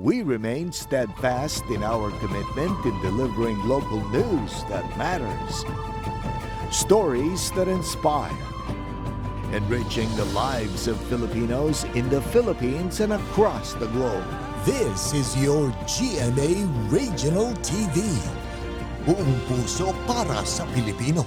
we remain steadfast in our commitment in delivering local news that matters. Stories that inspire. Enriching the lives of Filipinos in the Philippines and across the globe. This is your GMA Regional TV. Buong puso para sa Pilipino.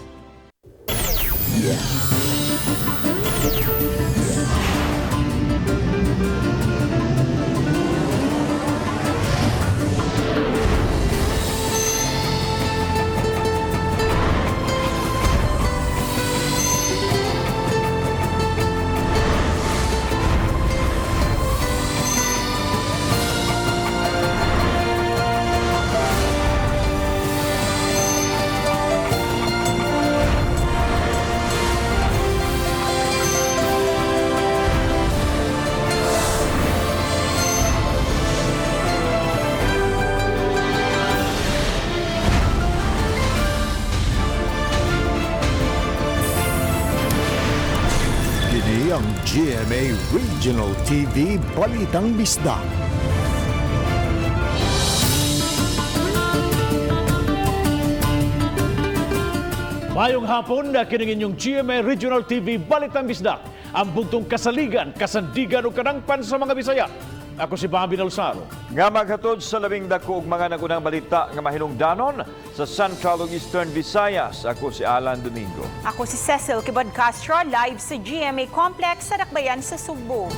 Kini ang GMA Regional TV Balitang Bisdak. Mayong hapon na kining inyong GMA Regional TV Balitang Bisdak, ang bugtong kasaligan, kasandigan o kanangpan sa mga Bisaya. Ako si Bobby Nalsaro. Nga maghatod sa labing dako ug mga nagunang balita nga mahinungdanon sa Central ug Eastern Visayas. Ako si Alan Domingo. Ako si Cecil Kibad Castro, live sa GMA Complex sa Dakbayan sa Sugbo.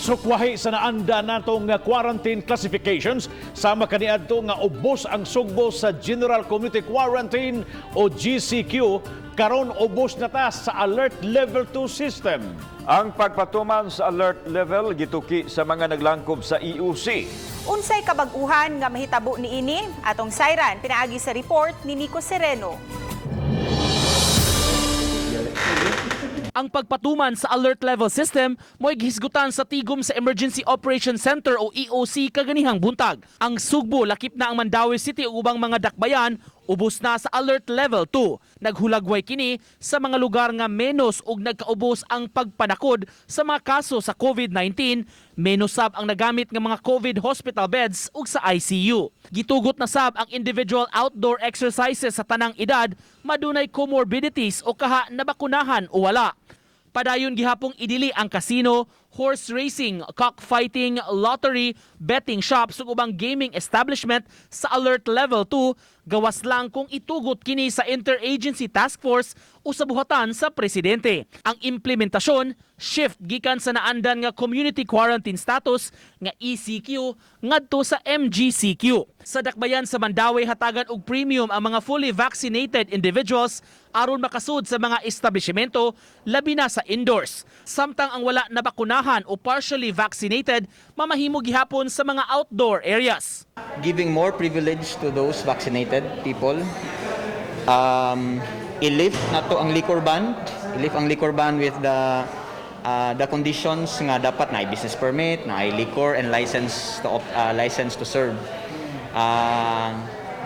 Sukwahi sa naanda natong quarantine classifications, sama kaniadto nga ubos ang Sugbo sa General Community Quarantine o GCQ, karon ubos na ta sa Alert Level 2 system. Ang pagpatuman sa alert level gituki sa mga naglangkob sa EOC. Unsay kabag-uhan nga mahitabo niini atong sayran pinaagi sa report ni Nico Sereno. Ang pagpatuman sa alert level system mo'y gihisgutan sa tigom sa Emergency Operations Center o EOC kaganihang buntag. Ang Sugbo lakip na ang Mandaue City ug ubang mga dakbayan ubos na sa alert level 2. Naghulagway kini sa mga lugar nga menos ug nagkaubos ang pagpanakod sa mga kaso sa COVID-19, menos sab ang nagamit nga mga COVID hospital beds ug sa ICU. Gitugot na sab ang individual outdoor exercises sa tanang edad, madunay comorbidities o kaha nabakunahan o wala. Padayon gihapong idili ang casino, horse racing, cockfighting, lottery, betting shops ug ubang gaming establishment sa alert level 2, gawas lang kung itugot kini sa Interagency Task Force o sa buhatan sa presidente. Ang implementasyon shift gikan sa naandan nga community quarantine status nga ECQ ngadto sa MGCQ. Sa dakbayan sa Mandaue hatagan og premium ang mga fully vaccinated individuals aron makasud sa mga establishmento labi na sa indoors. Samtang ang wala na bakunahan o partially vaccinated mamahimo gihapon sa mga outdoor areas. Giving more privilege to those vaccinated people. I-lift na to ang liquor ban. I-lift ang liquor ban with the conditions nga dapat na business permit, na liquor and license to serve.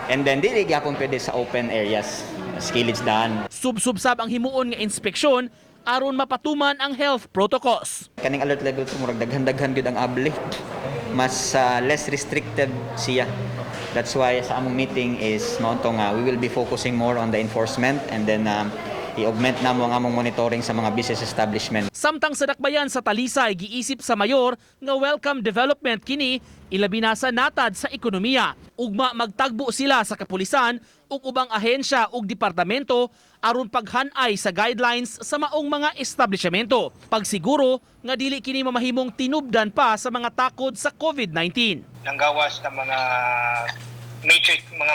And then dili gyapon pwede sa open areas, skillage daan. Sub-subsab ang himuon nga inspeksyon aron mapatuman ang health protocols. Kaning alert level 2 murag daghan-daghan gyud ang abli. Mas less restricted siya. That's why sa among meeting is maunto nga we will be focusing more on the enforcement and then i-augment na mo ang among monitoring sa mga business establishment. Samtang sa dakbayan sa Talisay giisip sa mayor nga welcome development kini ilabi na sa natad sa ekonomiya. Ugma magtagbo sila sa kapulisan ug ubang ahensya ug departamento aron paghanay sa guidelines sa maong mga establishmento. Pagsiguro nga dili kini mamahimong tinubdan pa sa mga takod sa COVID-19. Nanggawas ng mga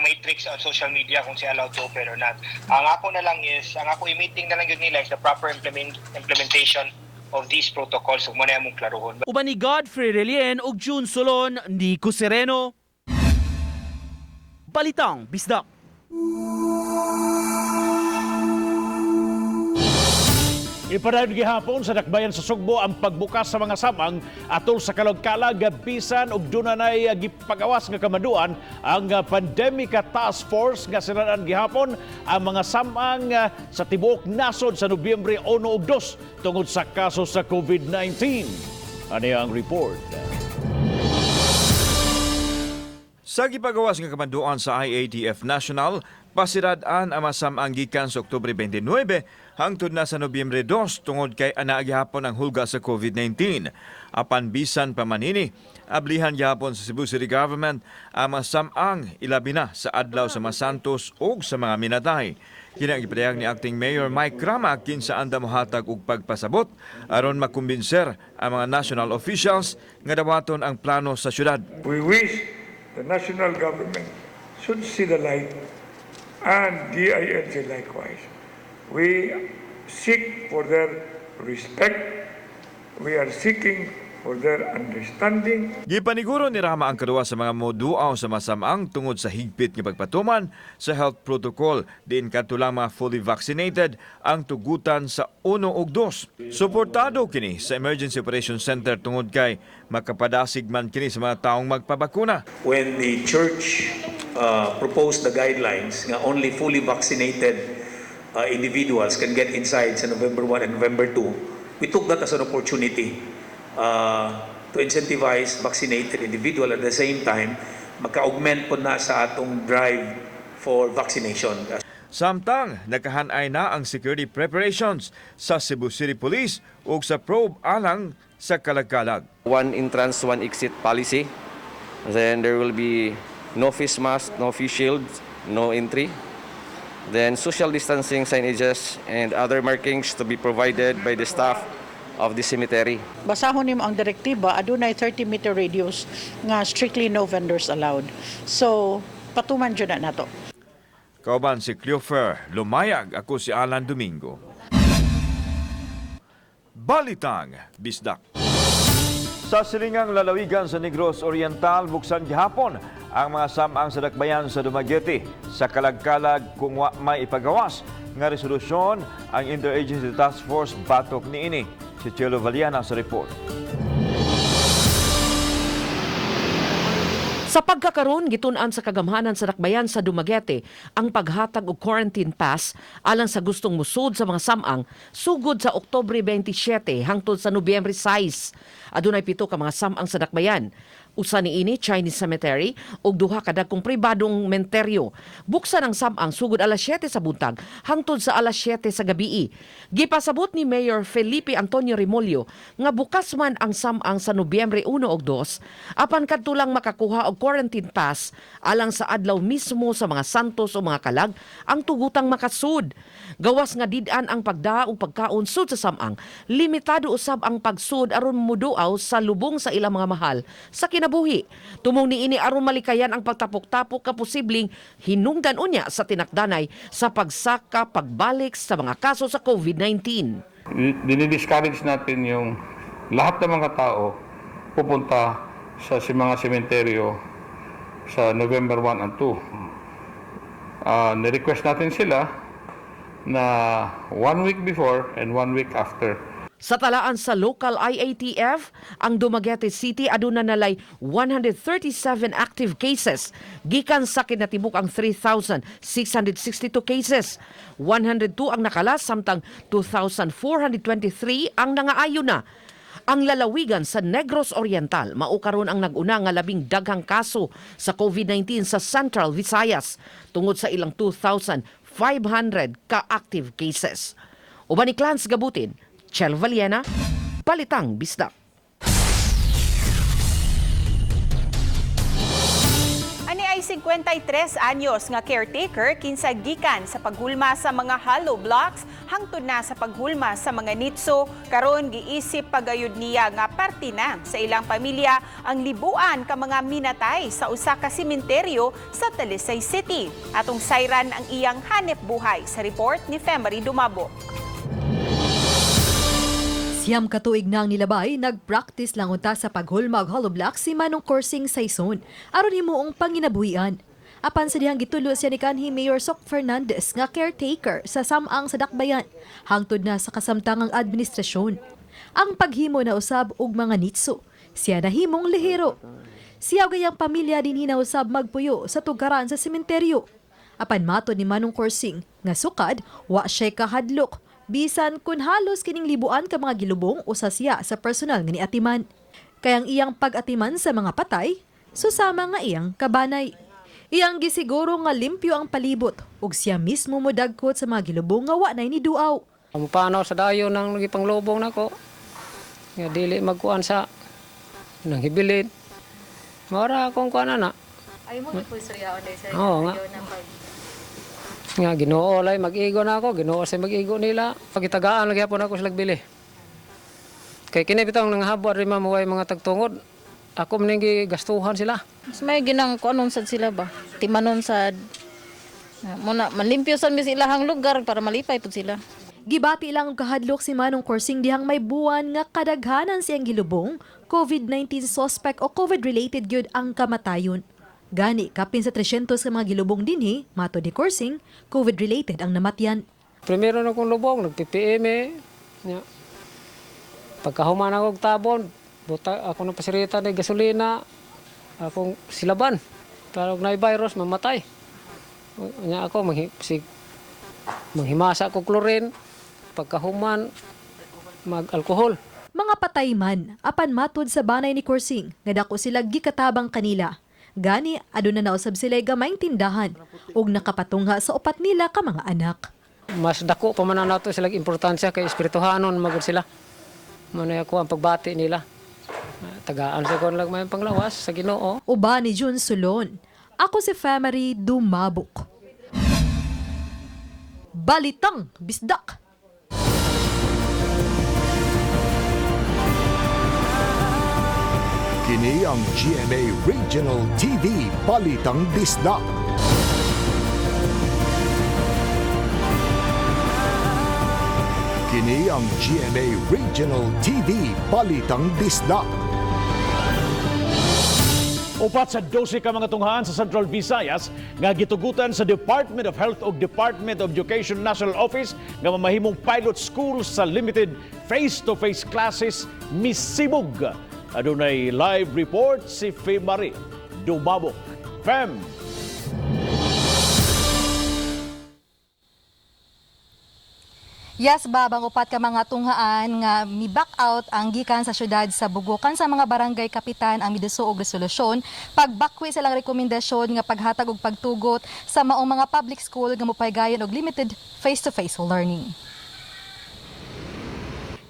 matrix on social media kung siya allowed to open or not. Ang ako na lang is, ang ako i-meeting na lang yun nila is the proper implementation of these protocols. So muna yung klaruhon. Uban ni Godfrey Relien ug June Solon, Nico Sereno. Balitang Bisdak. Ipadayon gihapon sa dakbayan sa Sugbo ang pagbukas sa mga samang atol sa kalog-kalag bisan og dunay gipagawas nga kamaduan ang Pandemic Task Force nga sinadaan gihapon ang mga samang sa tibuok nasod sa Nobyembre 1 ug 2 tungod sa kaso sa COVID-19. Ani ang report. Sa gipagawas nga kamanduan sa IATF National, pasiradaan ang masamang gikan sa Oktubre 29 hangtod na sa Nobyembre 2 tungod kay ana gihapon ang hulga sa COVID-19. Apan bisan pa manini, ablihan gihapon sa Cebu City Government ang masamang ilabi na sa adlaw sa Masantos o sa mga minatay. Kinagipadayak ni Acting Mayor Mike Rama kinsa anda mohatag og pagpasabot aron makumbinser ang mga national officials nga dawaton ang plano sa syudad. We wish the national government should see the light and DILG likewise. We seek for their respect. We are seeking for their understanding. Gipaniguro ni Rama ang kaduwa sa mga moduaw sa masamang tungod sa higpit nga pagpatuman sa health protocol diin kadto lang mga fully vaccinated ang tugutan sa 1 ug 2. Suportado kini sa Emergency Operations Center tungod kay makapadasig man kini sa mga taong magpabakuna. When the church proposed the guidelines nga only fully vaccinated individuals can get inside sa November 1 and November 2, we took that as an opportunity to incentivize vaccinated individual. At the same time, maka-augment po na sa atong drive for vaccination. Samtang nakahanay na ang security preparations sa Cebu City Police ug sa probe alang sa kalagkalag. One entrance, one exit policy. Then there will be no face mask, no face shields, no entry. Then social distancing signages and other markings to be provided by the staff of the cemetery. Basahon nimo ang direktiba, adunay 30-meter radius nga strictly no vendors allowed. So, patuman jud na nato. Kauban si Cleofer Lumayag, ako si Alan Domingo. Balitang Bisdak. Sa silingang lalawigan sa Negros Oriental, buksan gihapon ang mga samang sa dakbayan sa Dumaguete sa kalagkalag kung wa may ipagawas nga resolusyon ang Interagency Task Force batok niini. Si Chelo Valiana sa report. Sa pagkakaroon, gitun-an sa kagamhanan sa dakbayan sa Dumaguete ang paghatag og quarantine pass alang sa gustong musud sa mga samang sugod sa Oktubre 27 hangtod sa Nobyembre 6. Adunay 7 ka mga samang sa dakbayan. Usa niini Chinese Cemetery ug 2 ka dagkong pribadong menteryo. Buksan ang samang sugod alas 7 sa buntag hangtod sa alas 7 sa gabii. Gipasabot ni Mayor Felipe Antonio Remolyo nga bukas man ang samang sa Nobyembre 1 ug 2 apan kadto lang makakuha og quarantine pass alang sa adlaw mismo sa mga santos o mga kalag ang tugutang makasud. Gawas nga did-an ang pagdaa og pagkaon sud sa samang, limitado usab ang pagsud aron muduaw sa lubong sa ilang mga mahal sa kinabuhi. Tumong niini aron malikayan ang pagtapok-tapok ka posibleng hinungdan unya sa tinakdanay sa pagsaka pagbalik sa mga kaso sa COVID-19. Dinidiscourage natin yung lahat ng mga tao pupunta sa mga sementeryo sa November 1 and 2. Nirequest natin sila na 1 week before and 1 week after. Sa talaan sa local IATF, ang Dumaguete City aduna nalay 137 active cases. Gikan sa kinatibuk ang 3,662 cases. 102 ang nakalas samtang 2,423 ang nangaayo na. Ang lalawigan sa Negros Oriental mao karon ang nag-una nga labing daghang kaso sa COVID-19 sa Central Visayas tungod sa ilang 2,500 ka active cases. Uban ni Clans Gabutin, Chel Valiena, Balitang Bisdak. Ani ay 53 anyos nga caretaker kinsa gikan sa paghulma sa mga hollow blocks hangtod na sa paghulma sa mga nitso karon giisip pagayud niya nga parte na sa ilang pamilya ang libuan ka mga minatay sa usa ka sementeryo sa Talisay City. Atong sayran ang iyang hanep buhay sa report ni Femery Dumabo. Siyam katuig na ang nilabay, nag-practice lang unta sa paghulma og hollow block si Manong Corsing Saison aron himuong panginabuhian. Apan sa dihang gitulo siya ni kanhi Mayor Sok Fernandez nga caretaker sa samang sa dakbayan hangtod na sa kasamtangang administrasyon. Ang paghimo na usab og mga nitso, siya nahimong lihiro. Siya gayang pamilya din hinausab magpuyo sa tugaran sa sementeryo. Apan matod ni Manong Corsing nga sukad wa siya kahadlok bisan kun halos kining libuan ka mga gilubong usa siya sa personal nga niatiman. Kayang iyang pag-atiman sa mga patay susama nga iyang kabanay. Iyang gisiguro nga limpyo ang palibot ug siya mismo modagkot sa mga gilubong nga wa nay ni duaw. Ang panaw sa dayo nang gipanglubong nako. Nga dili magkuan sa nang hibilin. Mara akong kuan ana. Ay mo ipulsuryaon dai sa nga. Nga Ginoo lay mag-igo na ako, Ginoo sa mag-igo nila. Pagitagaan lagi hapon ako sila bili. Kay kini bitang nanghabot ri mamuway mga tagtungod. Ako maningi gastuhan sila. Mas may ginang kuanon sad sila ba? Timanon sad. Muna malimpyo sad mi sila hang lugar para malipay pud sila. Gibati lang og kahadlok si Manong Corsing dihang may buwan nga kadaghanan siyang gilubong, COVID-19 suspect o COVID-related gyud ang kamatayon. Gani, kapin sa 300 ka mga gilubong dinhi, mato di Corsing, COVID-related ang namatyan. Primero na kong lubong, nag-PPM Pagkahuman ako tabon, buta ako ng pasirita ng gasolina, akong silaban. Pero na virus, mamatay. Nya ako, manghimasa ko klorin, pagkahuman, mag-alkohol. Mga patay man, apan matod sa banay ni Corsing, nga dako sila gikatabang kanila. Gani, aduna nausab sila gamayng tindahan ug nakapatungha sa upat nila ka mga anak. Mas dako pa man nato sila importansya kay espirituhanon magud sila. Manay ako ang pagbati nila. Tagaan sa kon lang may panglawas sa Ginoo. Uba ni Jun Sulon. Ako si Family Dumabok. Balitang Bisdak. Kini ang GMA Regional TV Balitang Bisdak. Kini ang GMA Regional TV Balitang Bisdak. Upat sa 12 ka mga tunghaan sa Central Visayas nga gitugutan sa Department of Health ug Department of Education National Office nga mamahimong pilot school sa limited face-to-face classes misibog. Adunay live report si Femari Dumabok. Fem. Yes, babang upat ka mga tunghaan nga mi-back out ang gikan sa syudad sa Bugukan sa mga barangay kapitan ang miduso og resolusyon pagbakwi silang rekomendasyon nga paghatag og pagtugot sa maong mga public school nga mopaygayon og limited face-to-face learning.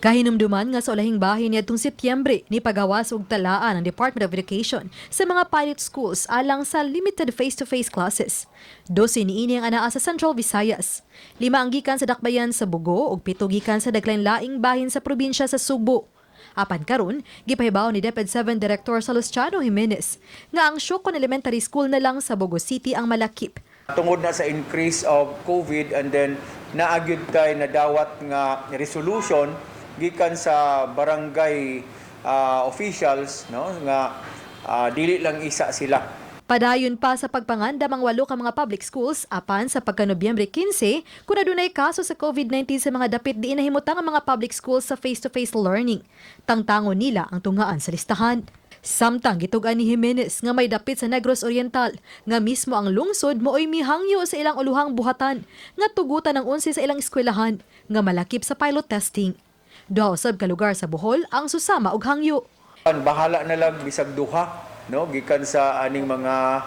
Kahinumduman nga sa ulahing bahin niadtong Setyembre ni pagawas og talaan ang Department of Education sa mga pilot schools alang sa limited face-to-face classes. 12 niini ang anaa sa Central Visayas. 5 ang gikan sa dakbayan sa Bugo ug 7 gikan sa daglain-laing bahin sa probinsya sa Subo. Apan karon, gipahibaw ni DepEd 7 Director Salustiano Jimenez nga ang Syokon Elementary School na lang sa Bugo City ang malakip. Tungod na sa increase of COVID and then naagyud kay nadawat nga resolution gikan sa barangay officials no nga dili lang isa sila. Padayon pa sa pagpangandam ang 8 ka mga public schools apan sa pagka-Nobyembre 15 kun adunay kaso sa COVID-19 sa mga dapit diin nahimutang ang mga public schools sa face-to-face learning. Tangtangon nila ang tunghaan sa listahan. Samtang gitugan ni Jimenez nga may dapit sa Negros Oriental nga mismo ang lungsod mooy mihangyo sa ilang uluhang buhatan nga tugutan ng 11 sa ilang eskwelahan nga malakip sa pilot testing. Duha usab ka lugar sa Bohol ang susama og hangyo. Bahala na lang bisag duha no gikan sa aning mga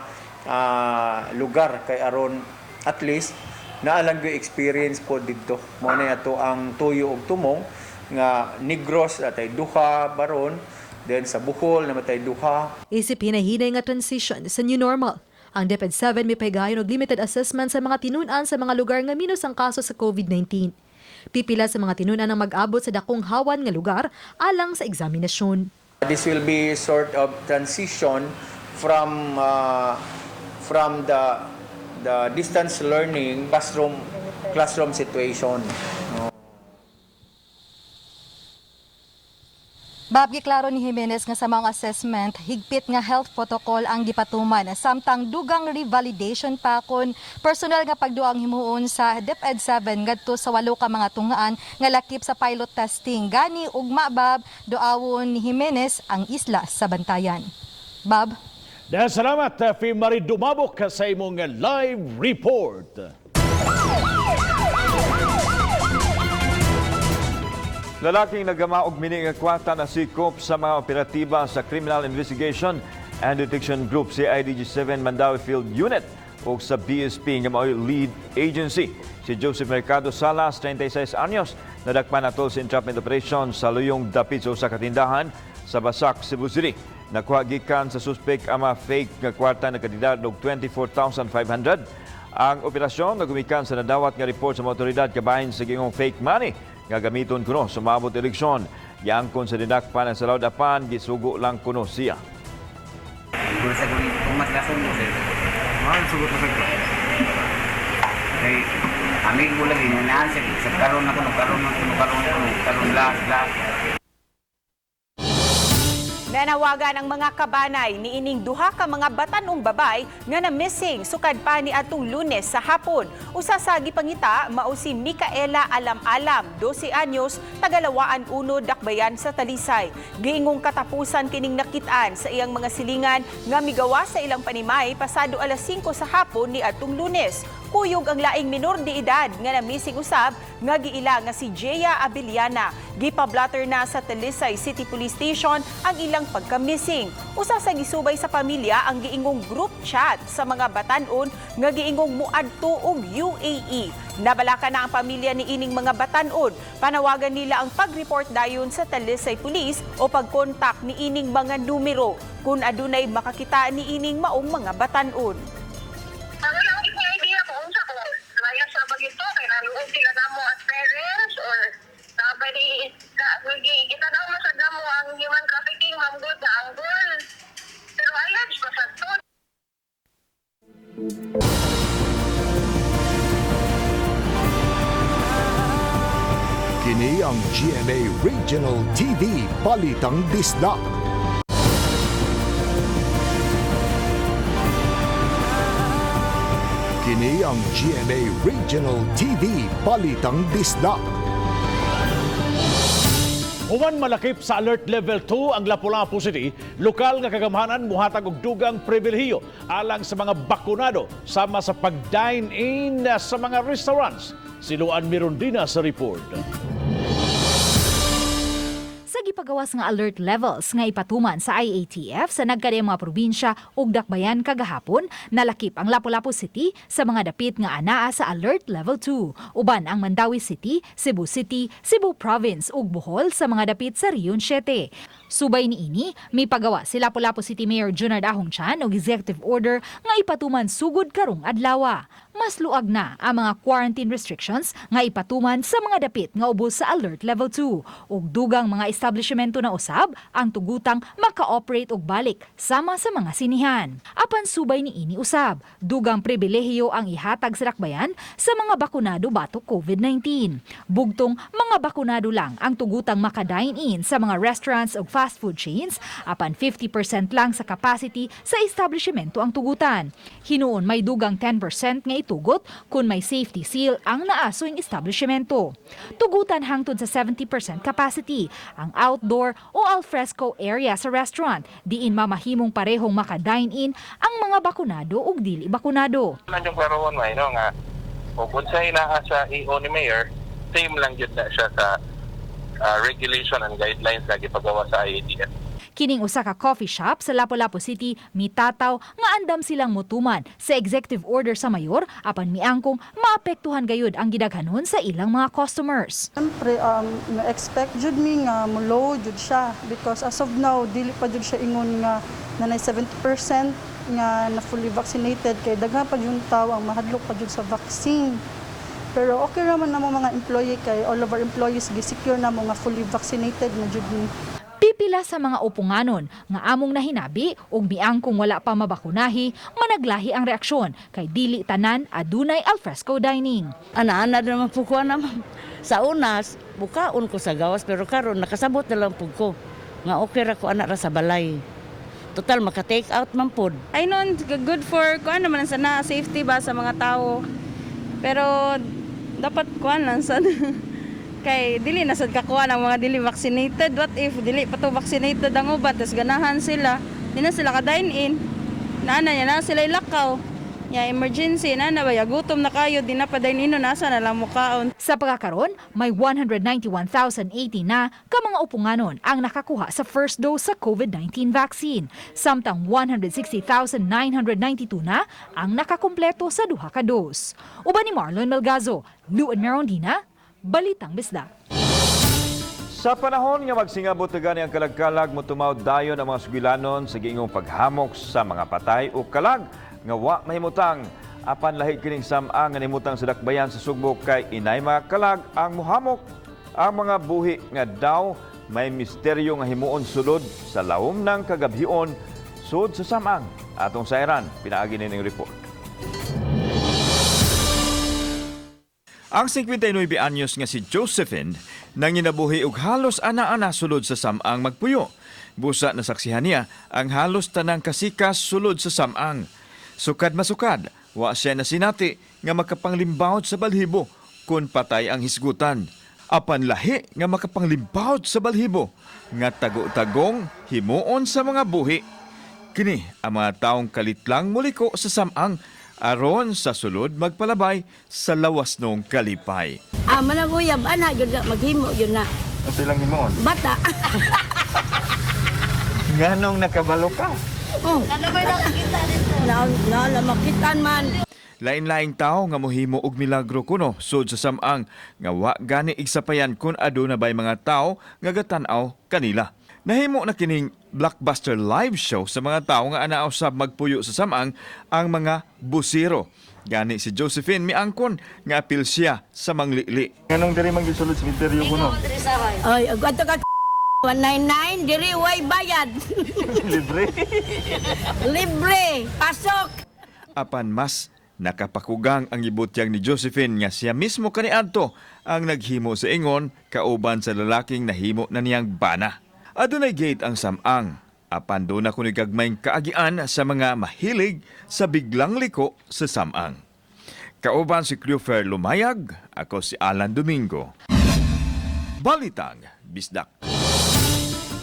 lugar kay aron at least naalang gyud experience po didto. Mao na ato ang tuyo ug tumong nga Negros atay duha baron then sa Bohol namatay duha. Isip hinahinay nga transition sa new normal. Ang DepEd 7 may paygayon og limited assessment sa mga tinun-an sa mga lugar nga minus ang kaso sa COVID-19. Pipila sa mga tinunan ang mag-abot sa dakong hawan nga lugar alang sa eksaminasyon. This will be sort of transition from the distance learning classroom situation. Bab, giklaro ni Jimenez nga sa mga assessment, higpit nga health protocol ang gipatuman. Samtang dugang revalidation pa kon personal nga pagduang himuon sa DepEd 7 ngadto sa 8 ka mga tungaan nga lakip sa pilot testing. Gani ugma, Bab, doawon ni Jimenez ang isla sa bantayan. Bab? Dahil salamat, Fee Marie Dumabok sa imong live report. Lalaking nagamaog mini nga kwata na sikop sa mga operatiba sa Criminal Investigation and Detection Group CIDG7 Mandawi Field Unit o sa BSP nga mao'y lead agency. Si Joseph Mercado Salas, 36 anyos, nadakpan atol sa entrapment operation sa luyong dapit sa katindahan sa Basak, Cebu City. Nakuha gikan sa suspect ang mga fake nga kwarta na kandidat og 24,500. Ang operasyon nagumikan sa nadawat nga report sa mga otoridad kabahin sa gingong fake money nga gamiton kuno sa maabot eleksyon. Yangkon sa dinakpan ang salawd apan, gisugo lang kuno siya. Kung mas lasong mo sir, sugot na sir. Kay aming ko lagi nanahan sa karon karon last. Nanawagan ang mga kabanay ni ining duha ka mga batanong babay nga na missing sukad pa ni atong Lunes sa hapon. Usa sa gipangita mao si Micaela Alam-Alam, 12 anyos, tagalawaan uno Dakbayan sa Talisay. Giingong katapusan kining nakit-an sa iyang mga silingan nga migawa sa ilang panimay pasado alas 5 sa hapon ni atong Lunes. Kuyog ang laing minor de edad nga na-missing usab nga giila nga si Jeya Abiliana. Gipablatter na sa Talisay City Police Station ang ilang pagka-missing. Usa sa gisubay sa pamilya ang giingong group chat sa mga batan-on nga giingong muadto og UAE. Nabalaka na ang pamilya ni ining mga batan-on. Panawagan nila ang pag-report dayon sa Talisay Police o pag-contact ni ining mga numero kung adunay makakita ni ining maong mga batan-on. Ito, kaya naluog sila na mo as parents or kita daw masagda mo ang human trafficking, mamgod na anggol. Pero alleged pa sa to. Kini ang GMA Regional TV Balitang Disda. Kini ang GMA Regional TV Balitang Disda. Human malakip sa Alert Level 2 ang Lapu-Lapu City, lokal nga kagamhanan muhatag og dugang pribilehiyo alang sa mga bakunado sama sa pag-dine-in sa mga restaurants. Si Luan Mirondina sa report. Sa gipagawas nga alert levels nga ipatuman sa IATF sa nagkadayang mga probinsya ug Dakbayan kagahapon, nalakip ang Lapu-Lapu City sa mga dapit nga anaa sa alert level 2. Uban ang Mandawi City, Cebu City, Cebu Province ug Bohol sa mga dapit sa Rion 7. Subay niini, may pagawa si Lapu-Lapu City Mayor Junard Ahong Chan og executive order nga ipatuman sugod karong adlaw. Mas luag na ang mga quarantine restrictions nga ipatuman sa mga dapit nga ubos sa alert level 2 ug dugang mga establishmento na usab ang tugutang maka-operate og balik sama sa mga sinihan. Apan subay niini usab, dugang pribilehiyo ang ihatag sa Dakbayan sa mga bakunado batok COVID-19. Bugtong mga bakunado lang ang tugutang maka-dine-in sa mga restaurants ug fast food chains, apan 50% lang sa capacity sa establishmento ang tugutan. Hinuon may dugang 10% nga itugot kung may safety seal ang naasoing establishmento. Tugutan hangtod sa 70% capacity ang outdoor o alfresco area sa restaurant, diin mamahimong parehong maka-dine-in ang mga bakunado ug dili bakunado. Nandiyung karoon may no nga o kung sa inaa sa EO ni Mayor, same lang yun na siya sa regulation and guidelines na gipagawa sa IATF. Kining usa ka coffee shop sa Lapu-Lapu City mitataw nga andam silang motuman sa executive order sa mayor apan miangkong maapektuhan gayud ang gidaghanon sa ilang mga customers. Siyempre, na-expect jud mi nga low jud siya because as of now dili pa jud siya ingon nga nanay 70% nga na fully vaccinated kay daghan pa jud tawo ang mahadlok pa jud sa vaccine. Pero okay raman namo mga employee kay all of our employees gi-secure na mo nga fully vaccinated na jud ni. Pipila sa mga upunganon nga among nahinabi ug miangkong wala pa mabakunahi, managlahi ang reaksyon kay dili tanan adunay alfresco dining. Ana-ana naman po ko naman. Sa unas, bukaon ko sa gawas pero karon nakasabot na lang po ko. nga okay ra ko anak ra sa balay. Total maka-take out man pod. Ay noon, good for kuan naman sana safety ba sa mga tao. Pero dapat kuan lang sad. Kay dili na sad kakuha ng mga dili vaccinated. What if dili pa to vaccinated ang ubat tas ganahan sila. Di na sila ka dine in. Nana niya na sila ilakaw. Ya emergency na ba ya gutom na kayo di na pa dine in nasa na lang mukaon. Sa pagkakaroon, may 191,080 na ka mga upunganon ang nakakuha sa first dose sa COVID-19 vaccine. Samtang 160,992 na ang nakakumpleto sa duha ka dose. Uban ni Marlon Melgazo, Luan Merondina, Balitang Bisdak. Sa panahon nga magsingabot na gani ang kalag-kalag, motumaw dayon ang mga sugilanon sa giingong paghamok sa mga patay o kalag nga wa mahimutang. Apan lahi kining samang nga nimutang sa dakbayan sa Sugbo kay inay mga kalag ang muhamok. Ang mga buhi nga daw may misteryo nga himuon sulod sa lawom ng kagabhion sud sa samang. Atong sa Iran, pinaagi ning report. Ang 59 anyos nga si Josephine nang ginabuhi og halos ana-ana sulod sa samang magpuyo. Busa nasaksihan niya ang halos tanang kasikas sulod sa samang. Sukad masukad, wa siya na sinati nga makapanglimbawd sa balhibo kung patay ang hisgutan. Apan lahi nga makapanglimbawd sa balhibo nga tago-tagong himuon sa mga buhi. Kini ang mga taong kalitlang muliko sa samang aron sa sulod magpalabay sa lawas nung kalipay. Managuyab, ana, yun na, maghimo, yun na. At ilang himuon? Bata. Nganong nakabalo ka? Nalamakitan man. Lain-laing tao nga mohimo og milagro kuno sud sa samang nga wa gani igsapayan kun aduna bay mga tao nga gatan-aw kanila. Nahimo na kining blockbuster live show sa mga tao nga anaaw sab magpuyo sa samang ang mga busiro. Gani si Josephine miangkon nga apil siya sa manglili. Nganong diri man gisulod sa misteryo kuno? Ay, agad ka 199 diri way bayad. Libre. Libre, pasok. Apan mas nakapakugang ang ibutyang ni Josephine nga siya mismo kaniadto ang naghimo sa ingon kauban sa lalaking nahimo na niyang bana. Adunay gate ang samang. Apan doon ako nagagmayng kaagian sa mga mahilig sa biglang liko sa samang. Kauban si Cleofer Lumayag, ako si Alan Domingo. Balitang Bisdak.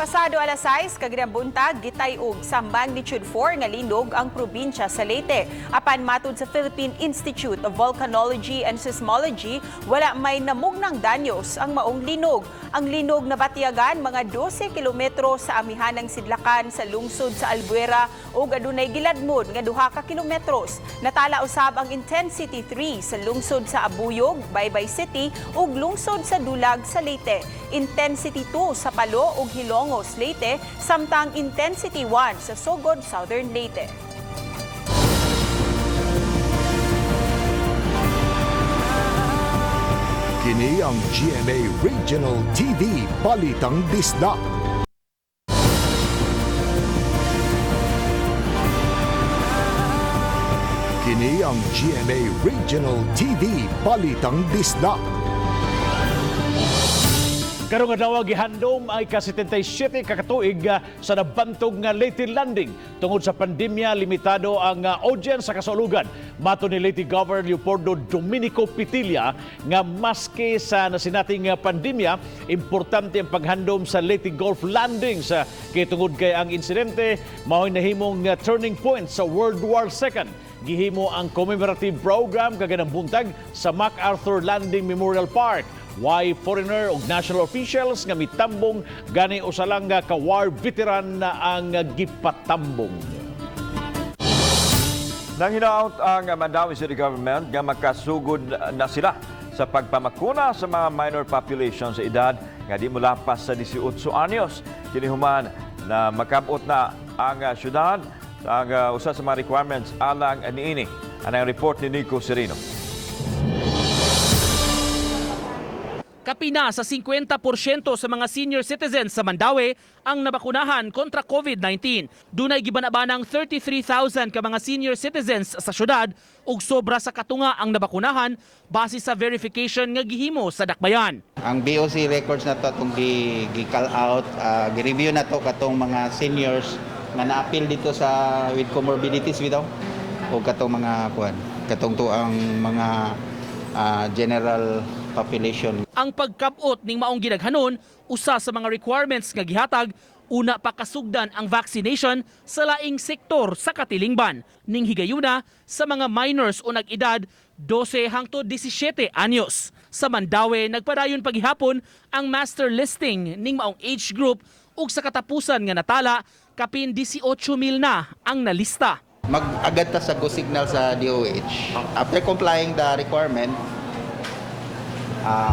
Pasado alas 6 kagirang buntag gitayog sa magnitude 4 nga linog ang probinsya sa Leyte. Apan matud sa Philippine Institute of Volcanology and Seismology, wala may namugnang danyos ang maong linog. Ang linog na batiyagan mga 12 kilometro sa amihanang sidlakan sa lungsod sa Albuera ug adunay giladmod nga 2 ka kilometros. Natala usab ang intensity 3 sa lungsod sa Abuyog, Baybay City ug lungsod sa Dulag sa Leyte. Intensity 2 sa Palo ug Hilongos, Leyte, samtang intensity 1 sa Sogod, Southern Leyte. Kini ang GMA Regional TV Balitang Bisdak. Kini ang GMA Regional TV Balitang Bisdak. Karong adlaw gihandom ay ka-77 kakatuig sa nabantog nga Leyte Landing. Tungod sa pandemya, limitado ang audience sa kasulugan. Mato ni Leyte Governor Leopoldo Dominico Pitilla nga maski sa nasinating pandemya, importante ang paghandom sa Leyte Golf Landing sa kitungod kay ang insidente mao'y nahimong turning point sa World War II. Gihimo ang commemorative program kaganang buntag sa MacArthur Landing Memorial Park. Why foreigner o national officials nga mitambong gani usalang ka-war veteran na ang gipatambong. Nang hinaut ang Mandawi City Government nga makasugod na sila sa pagpamakuna sa mga minor population sa edad nga di mulapas sa 18 anyos. Kinihuman na makabot na ang syudad ang usa sa mga requirements alang aniini. Ang report ni Nico Serino. Kapina sa 50% sa mga senior citizens sa Mandaue ang nabakunahan kontra COVID-19. Dunay gibanabanang 33,000 ka mga senior citizens sa syudad ug sobra sa katunga ang nabakunahan base sa verification nga gihimo sa dakbayan. Ang BOC records na to atong gi-call out, gi-review na to katong mga seniors nga na-appeal dito sa with comorbidities bitaw o katong mga katong to ang mga general population. Ang pagkabot ning maong ginaghanon, usa sa mga requirements nga gihatag, una pa kasugdan ang vaccination sa laing sektor sa katilingban. Ning higayuna sa mga minors o nag-edad 12 hangtod 17 anyos. Sa Mandaue, nagpadayon paghihapon ang master listing ning maong age group ug sa katapusan nga natala, kapin 18,000 na ang nalista. Mag-agad ta sa go signal sa DOH. After complying the requirement,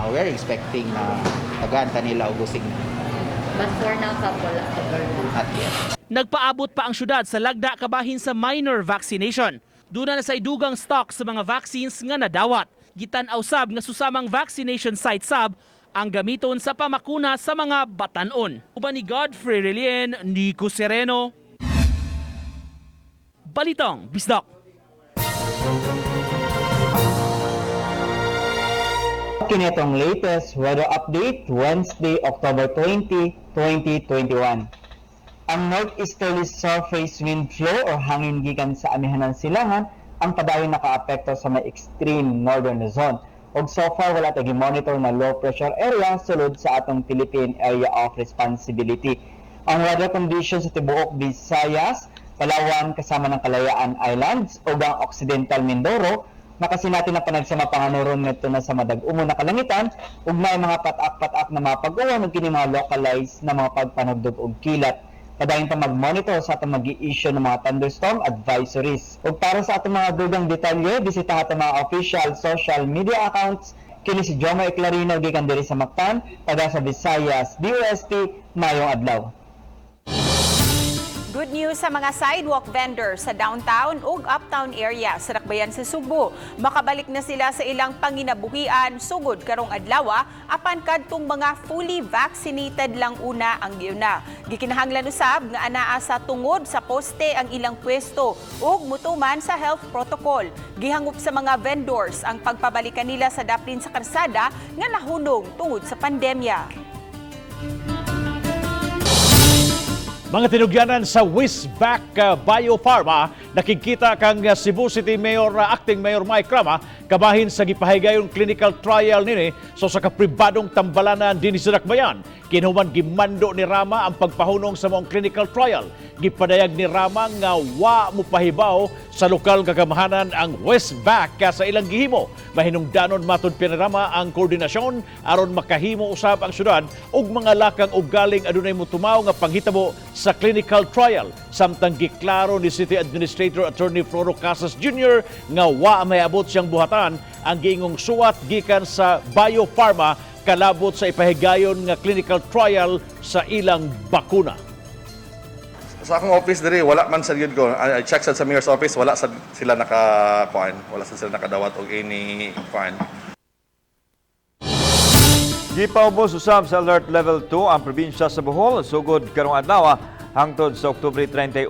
we're expecting na tagahanta nila og go signal. But for now, wala. Not yet. Nagpaabot pa ang syudad sa lagda kabahin sa minor vaccination. Duna na sa idugang stock sa mga vaccines nga nadawat. Gitan-aw sab nga susamang vaccination site sab ang gamiton sa pamakuna sa mga batanon. Uban ni Godfrey Relien, Nico Sereno. Balitang Bisdak. Kini itong latest weather update Wednesday, October 20, 2021. Ang northeasterly surface wind flow o hangin gikan sa amihanan silangan ang padayon nakaapekto sa may extreme northern zone. Og so far wala tayong monitor na low pressure area sulod sa atong Philippine Area of Responsibility. Ang weather conditions sa tibuok Visayas, Palawan kasama ng Kalayaan Islands ug ang Occidental Mindoro nakasinati na panagsama panganuron ngadto na sa madag-umo na kalangitan ug may mga patak-patak na mga pag-uwan ug kini mga localized na mga pagpanugdog og kilat. Padayon pa mag-monitor sa atong mag-i-issue ng mga thunderstorm advisories. Ug para sa atong mga dugang detalye, bisita atong mga official social media accounts. Kini si Jomar Clarino gikan diri sa Mactan, pada sa Visayas, DOST, mayong adlaw. Good news sa mga sidewalk vendors sa downtown ug uptown area sa Dakbayan sa Subo. Makabalik na sila sa ilang panginabuhian sugod karong adlaw apan kadtong mga fully vaccinated lang una ang giuna. Gikinahanglan usab nga anaa sa tungod sa poste ang ilang pwesto ug mutuman sa health protocol. Gihangup sa mga vendors ang pagpabalikan nila sa daplin sa karsada nga nahunong tungod sa pandemya. Mga tinugyanan sa Wisback Biopharma, nakikita kang Cebu City Mayor, Acting Mayor Mike Rama, kabahin sa gipahigayon clinical trial nini so sa kapribadong tambalanan din sa Dakbayan. Kinuman gimando ni Rama ang pagpahunong sa mong clinical trial. Gipadayag ni Rama nga wa mo pahibaw sa lokal kagamahanan ang Wisback sa ilang gihimo. Mahinungdanon matud ni Rama ang koordinasyon aron makahimo usab ang syudad ug mga lakang ugaling adunay motumaw nga panghitabo sa clinical trial. Samtang giklaro ni City Administrator Attorney Floro Casas Jr. nga wa may abot siyang buhatan ang giingong suwat gikan sa Biopharma kalabot sa ipahigayon nga clinical trial sa ilang bakuna. Sa akong office diri wala man sa gyud ko. I check sa mayor's office wala sila nakakuan, wala sila nakadawat og any kuan. Gipaubos usab sa alert level 2 ang probinsya sa Bohol sugod karong adlaw hangtod sa Oktubre 31.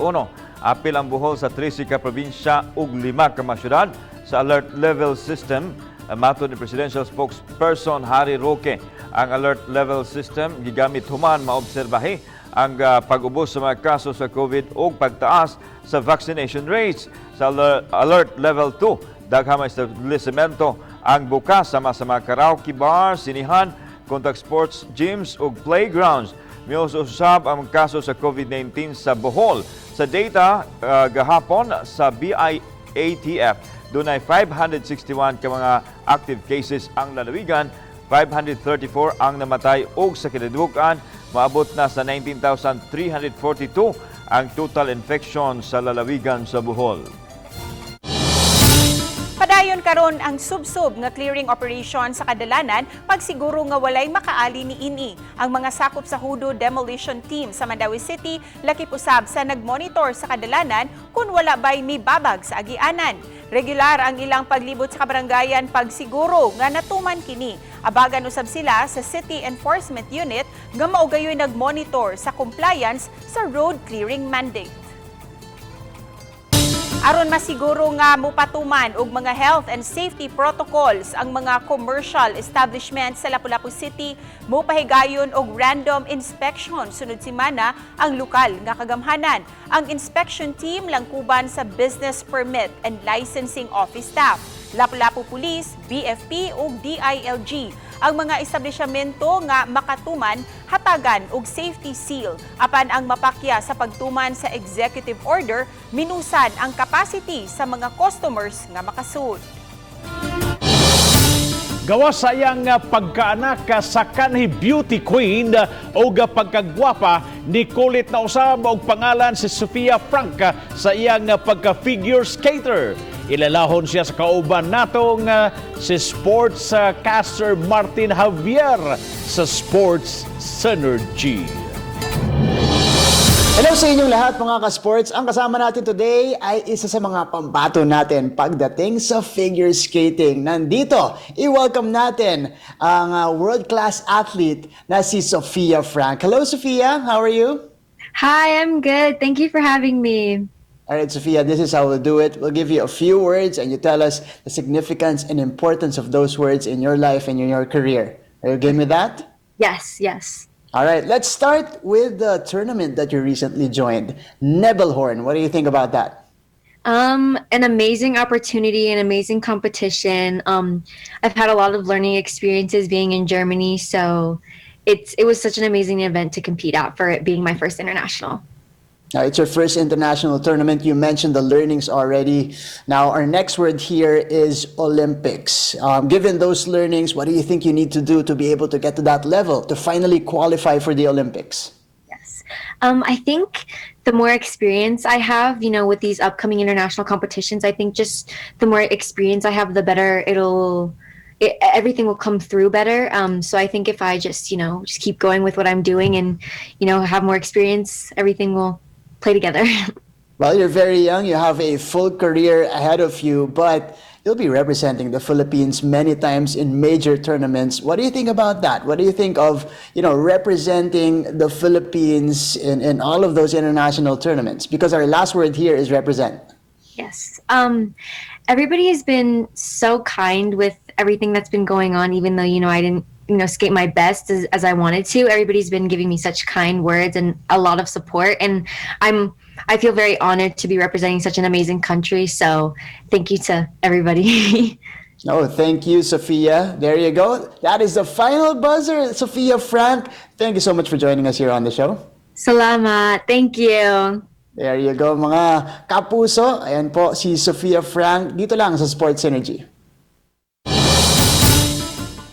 Apil ang Bohol sa 13 ka probinsya ug 5 ka mga syudad sa alert level system. Matod ni Presidential Spokesperson Harry Roque, ang alert level system gigamit human maobserbahe ang pag-ubos sa mga kaso sa COVID o pagtaas sa vaccination rates. Sa alert level 2, daghang establishmento ang bukas sama sa mga karaoke bar, sinihan, contact sports gyms ug playgrounds. Miuso usab ang kaso sa COVID-19 sa Bohol. Sa data gahapon sa BIATF, dunay 561 ka mga active cases ang lalawigan, 534 ang namatay ug sa kinadugan maabot na sa 19,342 ang total infection sa lalawigan sa Bohol. Padayon karon karon ang subsub nga clearing operation sa kadalanan pagsiguro nga walay makaali ni ini. Ang mga sakop sa Hudo Demolition Team sa Mandawi City lakip usab sa nagmonitor sa kadalanan kung wala ba'y mibabag sa agianan. Regular ang ilang paglibot sa kabarangayan pagsiguro nga natuman kini. Abagan usab sila sa City Enforcement Unit nga maugayoy nagmonitor sa compliance sa road clearing mandate. Aron masiguro nga mupatuman og mga health and safety protocols ang mga commercial establishments sa Lapu-Lapu City, mopahigayon og random inspection sunod semana ang lokal nga kagamhanan. Ang inspection team langkuban sa Business Permit and Licensing Office staff, Lapu-Lapu Police, BFP ug DILG. Ang mga establishmento nga makatuman hatagan og safety seal apan ang mapakya sa pagtuman sa executive order minusan ang capacity sa mga customers nga makasud. Gawas sa iyang pagkaanak sa kanhi beauty queen o pagkagwapa ni kulit na usab og pangalan si Sofia Frank sa iyang pagka-figure skater. Ilalahon siya sa kauban natong si sports caster Martin Javier sa Sports Synergy. Hello sa inyong lahat mga ka-sports. Ang kasama natin today ay isa sa mga pambato natin pagdating sa figure skating. Nandito, i-welcome natin ang world-class athlete na si Sofia Frank. Hello Sofia, how are you? Hi, I'm good. Thank you for having me. All right, Sofia, this is how we'll do it. We'll give you a few words and you tell us the significance and importance of those words in your life and in your career. Are you game with that? Yes, yes. All right, let's start with the tournament that you recently joined, Nebelhorn. What do you think about that? An amazing opportunity, an amazing competition. I've had a lot of learning experiences being in Germany, so it was such an amazing event to compete at for it being my first international. It's your first international tournament. You mentioned the learnings already. Now, our next word here is Olympics. Given those learnings, what do you think you need to do to be able to get to that level, to finally qualify for the Olympics? Yes. I think the more experience I have, with these upcoming international competitions, I think just the more experience I have, the better everything will come through better. So I think if I just keep going with what I'm doing and, have more experience, everything will play together. Well, you're very young. You have a full career ahead of you, but you'll be representing the Philippines many times in major tournaments. What do you think about that? What do you think of, representing the Philippines in all of those international tournaments? Because our last word here is represent. Yes. Everybody has been so kind with everything that's been going on, even though, I didn't, skate my best as I wanted to. Everybody's been giving me such kind words and a lot of support. And I feel very honored to be representing such an amazing country. So thank you to everybody. Oh, thank you, Sofia. There you go. That is the final buzzer, Sofia Frank. Thank you so much for joining us here on the show. Salamat. Thank you. There you go, mga kapuso. Ayan po si Sofia Frank dito lang sa Sports Synergy.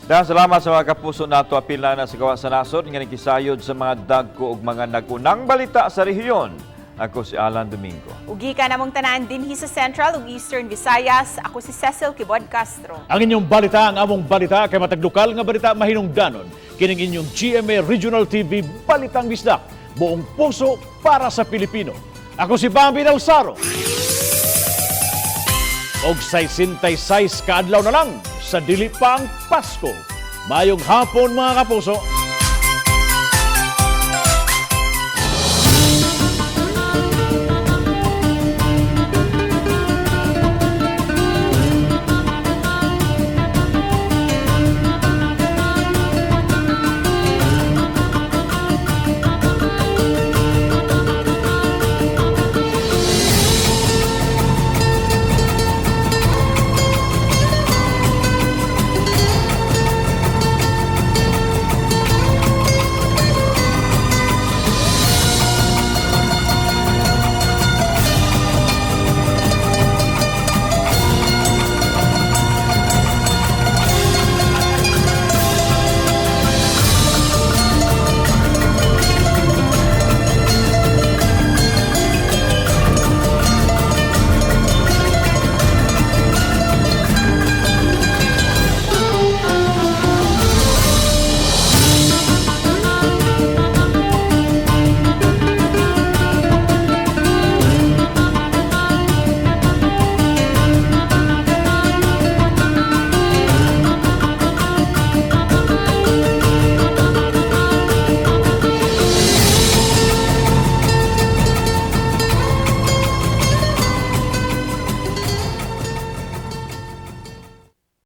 Dahil salamat sa mga kapuso nato apil na sa gawa sa nasod nga nagkisayod sa mga dagko ug mga nagunang balita sa rehiyon. Ako si Alan Domingo. Ugi ka namong tanan dinhi sa Central ug Eastern Visayas. Ako si Cecil Kibod Castro. Ang inyong balita, ang among balita kay matag lokal nga balita mahinungdanon. Kining inyong GMA Regional TV Balitang Bisdak. Buong puso para sa Pilipino. Ako si Bambi Dalsaro. Og 66 kaadlaw na lang sa dili pang Pasko. Mayong hapon mga kapuso.